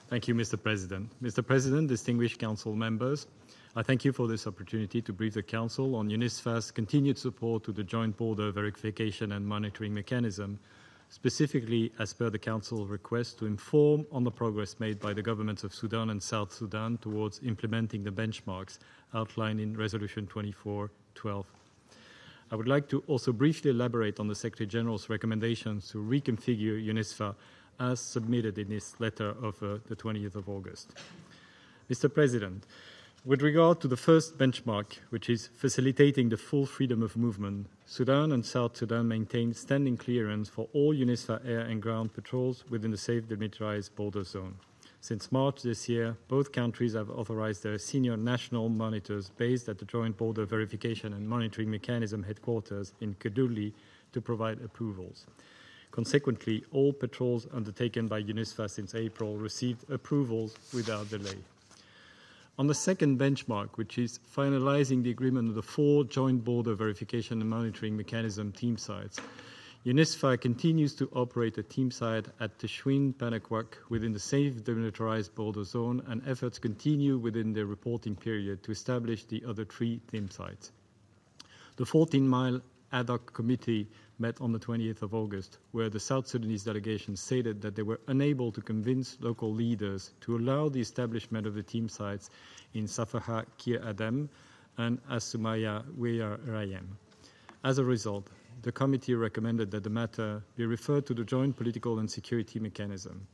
Thank you, Mr. President. Mr. President, distinguished Council members, I thank you for this opportunity to brief the Council on UNISFA's continued support to the Joint Border Verification and Monitoring Mechanism, specifically as per the Council request to inform on the progress made by the governments of Sudan and South Sudan towards implementing the benchmarks outlined in Resolution 2412. I would like to also briefly elaborate on the Secretary-General's recommendations to reconfigure UNISFA as submitted in his letter of the 20th of August. Mr. President, with regard to the first benchmark, which is facilitating the full freedom of movement, Sudan and South Sudan maintain standing clearance for all UNISFA air and ground patrols within the safe demilitarized border zone. Since March this year, both countries have authorized their senior national monitors based at the Joint Border Verification and Monitoring Mechanism headquarters in Kaduli to provide approvals. Consequently, all patrols undertaken by UNISFA since April received approvals without delay. On the second benchmark, which is finalizing the agreement of the 4 Joint Border Verification and Monitoring Mechanism team sites, UNISFA continues to operate a team site at Teshwin Panakwak within the safe demilitarized border zone, and efforts continue within the reporting period to establish the other 3 team sites. The 14-mile ad hoc committee met on the 20th of August, where the South Sudanese delegation stated that they were unable to convince local leaders to allow the establishment of the team sites in Safaha Kir Adem and Asumaya Weya Rayem. As a result, the committee recommended that the matter be referred to the Joint Political and Security Mechanism.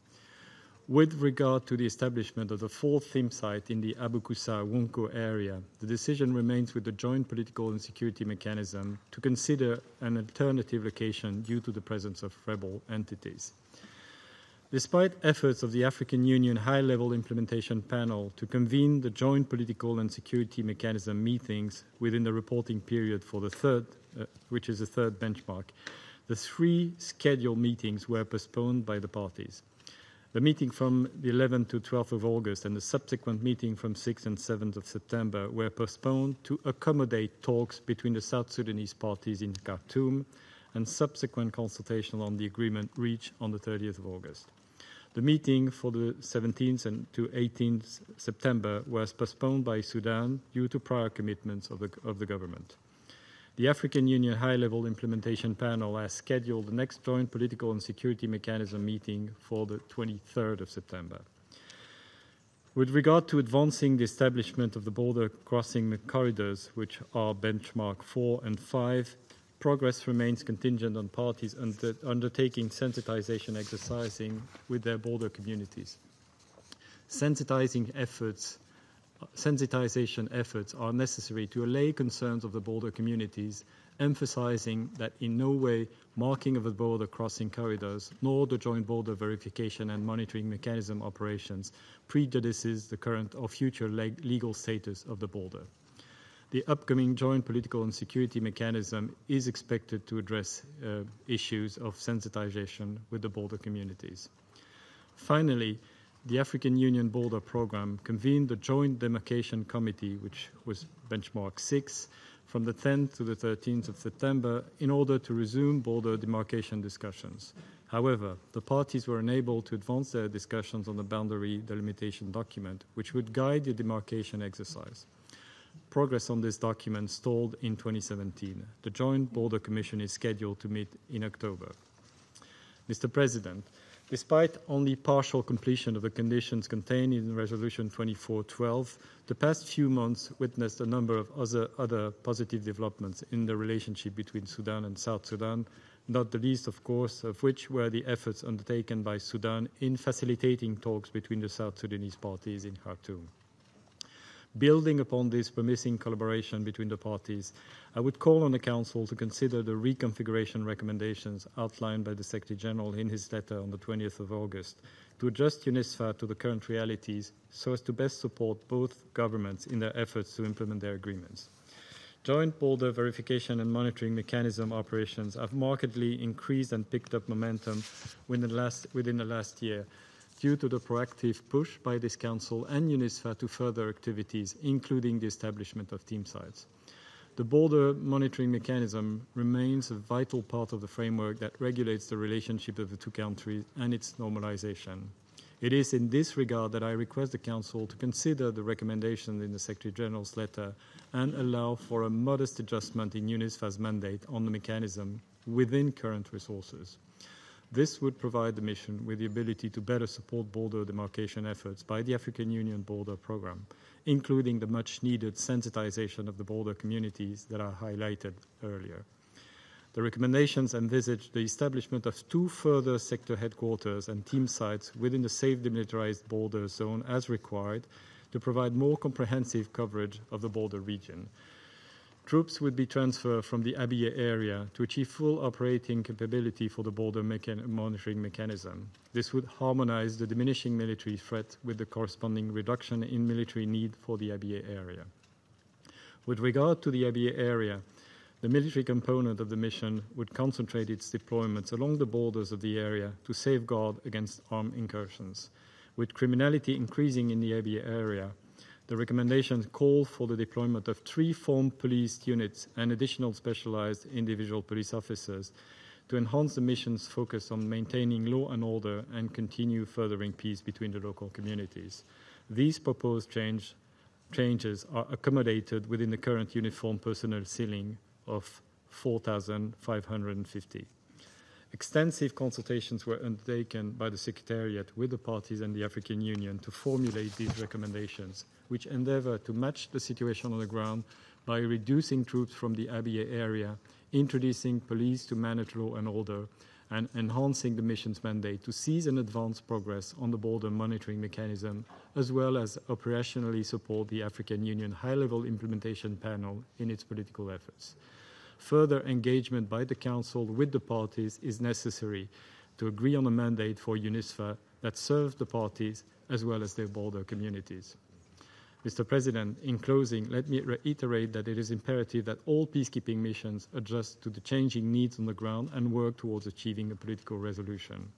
With regard to the establishment of the 4th theme site in the Abu Kusa-Wonko area, the decision remains with the Joint Political and Security Mechanism to consider an alternative location due to the presence of rebel entities. Despite efforts of the African Union High-Level Implementation Panel to convene the Joint Political and Security Mechanism meetings within the reporting period for the third, which is the third benchmark, the 3 scheduled meetings were postponed by the parties. The meeting from the 11th to 12th of August and the subsequent meeting from 6th and 7th of September were postponed to accommodate talks between the South Sudanese parties in Khartoum and subsequent consultation on the agreement reached on the 30th of August. The meeting for the 17th and to 18th September was postponed by Sudan due to prior commitments of the government. The African Union High-Level Implementation Panel has scheduled the next Joint Political and Security Mechanism meeting for the 23rd of September. With regard to advancing the establishment of the border crossing corridors, which are benchmark 4 and 5, progress remains contingent on parties undertaking sensitization exercising with their border communities. Sensitization efforts are necessary to allay concerns of the border communities, emphasizing that in no way marking of the border crossing corridors nor the joint border verification and monitoring mechanism operations prejudices the current or future legal status of the border. The upcoming Joint Political and Security Mechanism is expected to address issues of sensitization with the border communities. Finally, the African Union Border Programme convened the Joint Demarcation Committee, which was benchmark 6, from the 10th to the 13th of September in order to resume border demarcation discussions. However, the parties were unable to advance their discussions on the boundary delimitation document, which would guide the demarcation exercise. Progress on this document stalled in 2017. The Joint Border Commission is scheduled to meet in October. Mr. President, despite only partial completion of the conditions contained in Resolution 2412, the past few months witnessed a number of other positive developments in the relationship between Sudan and South Sudan, not the least, of course, of which were the efforts undertaken by Sudan in facilitating talks between the South Sudanese parties in Khartoum. Building upon this promising collaboration between the parties, I would call on the Council to consider the reconfiguration recommendations outlined by the Secretary-General in his letter on the 20th of August to adjust UNISFA to the current realities so as to best support both governments in their efforts to implement their agreements. Joint border verification and monitoring mechanism operations have markedly increased and picked up momentum within the last year, due to the proactive push by this Council and UNISFA to further activities, including the establishment of team sites. The border monitoring mechanism remains a vital part of the framework that regulates the relationship of the two countries and its normalization. It is in this regard that I request the Council to consider the recommendations in the Secretary-General's letter and allow for a modest adjustment in UNISFA's mandate on the mechanism within current resources. This would provide the mission with the ability to better support border demarcation efforts by the African Union Border Programme, including the much-needed sensitization of the border communities that are highlighted earlier. The recommendations envisage the establishment of 2 further sector headquarters and team sites within the safe demilitarized border zone as required to provide more comprehensive coverage of the border region. Troops would be transferred from the Abyei area to achieve full operating capability for the border monitoring mechanism. This would harmonize the diminishing military threat with the corresponding reduction in military need for the Abyei area. With regard to the Abyei area, the military component of the mission would concentrate its deployments along the borders of the area to safeguard against armed incursions. With criminality increasing in the Abyei area, the recommendations call for the deployment of 3 formed police units and additional specialized individual police officers to enhance the mission's focus on maintaining law and order and continue furthering peace between the local communities. These proposed changes are accommodated within the current uniform personnel ceiling of 4,550. Extensive consultations were undertaken by the Secretariat with the parties and the African Union to formulate these recommendations, which endeavour to match the situation on the ground by reducing troops from the Abyei area, introducing police to manage law and order, and enhancing the mission's mandate to seize and advance progress on the border monitoring mechanism, as well as operationally support the African Union high-level implementation panel in its political efforts. Further engagement by the Council with the parties is necessary to agree on a mandate for UNISFA that serves the parties as well as their border communities. Mr. President, in closing, let me reiterate that it is imperative that all peacekeeping missions adjust to the changing needs on the ground and work towards achieving a political resolution.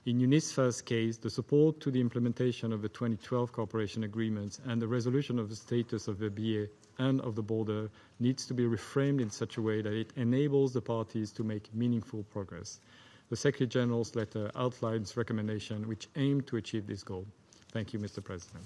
In UNISFA's case, the support to the implementation of the 2012 cooperation agreements and the resolution of the status of Abyei and of the border needs to be reframed in such a way that it enables the parties to make meaningful progress. The Secretary-General's letter outlines recommendations which aim to achieve this goal. Thank you, Mr. President.